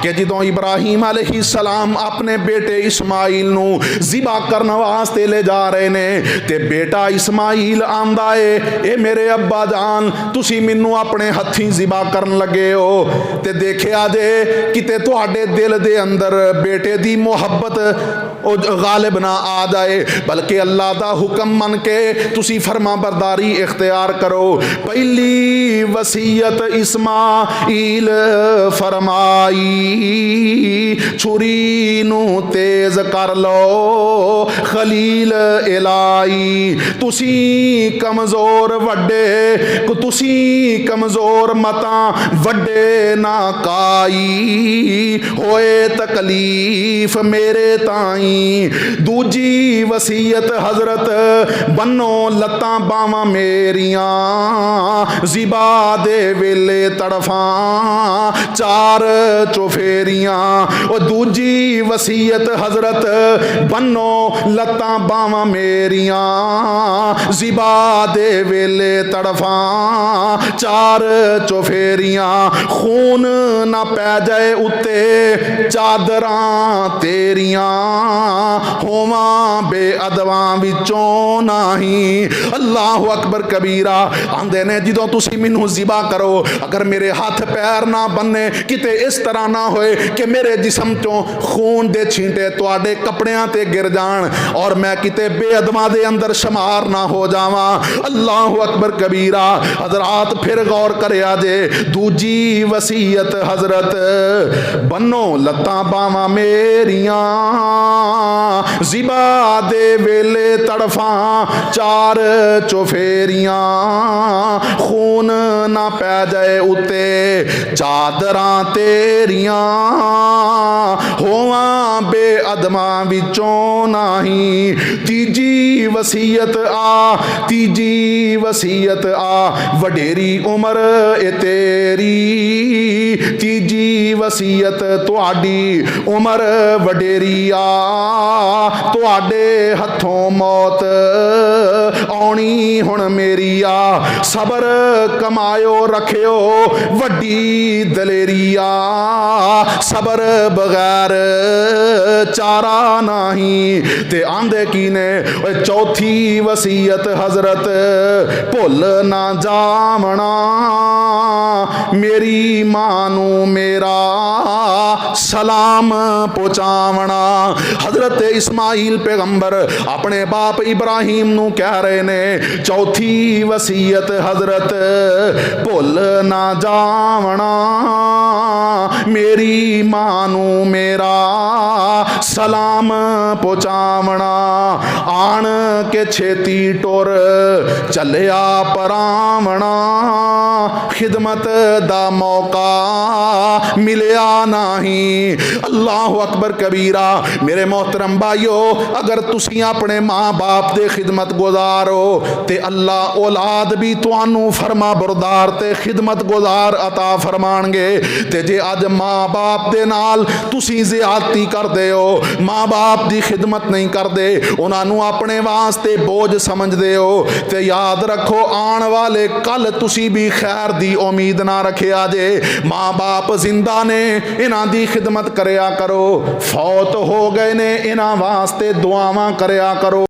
कि जदों इब्राहिम अलैहिस्सलाम अपने बेटे इस्माइल नू ज़िबा करने वास्ते ले जा रहे ने ते बेटा इस्माइल आंदा है, ए मेरे अब्बा जान तुसी मैनू अपने हत्थीं ज़िबा करन लगे हो। ते देखिया जे किते तुहाडे दिल दे अंदर बेटे दी मुहब्बत गालिब ना आ जाए, बल्कि अल्लाह दा हुक्म मन के तुसी फरमा बरदारी इख्तियार करो। पहली वसीयत इस्माइल फरमाई, छुरी नू तेज कर लो खलील इलाई। तुसी कमजोर वड्डे, तुसी कमजोर मता वड्डे ना काई, होए तकलीफ मेरे ताई। दूजी वसीयत हजरत बनो लत्तां बावां मेरियां, ज़िबा दे वेले तड़फा चार चुफेरियां। और दूजी वसीयत हजरत बनो लत्तां बावां मेरियां, ज़िबा दे वेले तड़फा चार चुफेरियां। खून ना पै जाए उत्ते चादरां तेरियां, होवां बेअदवां विचों नाही। अल्लाह अकबर कबीरा। आंदे ने जदों तुसी मैनू ज़िबा करो, अगर मेरे हाथ पैर ना बन्ने, किते इस तरह ना होए कि मेरे जिस्म चों खून दे छींटे तुहाडे कपड़ियां ते गिर जान और मैं किते बेअदवां दे अंदर शुमार ना हो जावां। अल्लाह अकबर कबीरा। हजरात फिर गौर करिया जे, दूजी वसीयत हजरत बनो लत्तां बावां मेरियां, ज़िबा दे वेले तड़फा चार चुफेरियां। खून ना पै जाए उत्ते चादरां तेरियां, होवां बेअदमां विचों नाही। तीजी वसीयत आ, तीजी वसीयत आ, वडेरी उम्र ए तेरी। तीजी वसीयत तुहाडी उम्र वडेरी आ, तुहाडे हथों मौत आउणी हुण मेरी आ। सबर कमायो रखियो वड्डी दलेरी आ, सबर बगैर चारा नहीं। ते आंदे की ने चौथी वसीयत हजरत भुल ना जावना मेरी मां नू मेरा सलाम पहुँचावना। हजरत इस्माइल पैगंबर अपने बाप इब्राहिम नू कह रहे ने, चौथी वसीयत हजरत भुल ना जावना मेरी मां नू मेरा सलाम पहुँचावना। आन के छेती टुर चलिया परावना, खिदमत दा मौका मिलिया नहीं। अल्लाह अकबर कबीरा। मेरे मोहतरम भाइयों, अगर तुसी अपने माँ बाप दे खिदमत गुजार हो ते अल्लाह औलाद भी तुहानू फरमा बरदार ते खिदमत गुजार अता फरमाणगे। ते जे अज माँ बाप दे नाल तुसी ज़ियादती करदे हो, माँ बाप दी खिदमत नहीं करदे, उन्होंने अपने वास्ते बोझ समझदे हो, ते याद रखो आने वाले कल तुसी भी खैर दी उम्मीद ना रखिया जे। माँ बाप जिंदा ने, इन्हां दी खिदमत करया करो, फौत हो गए ने इन्हां वास्ते दुआवां करया करो।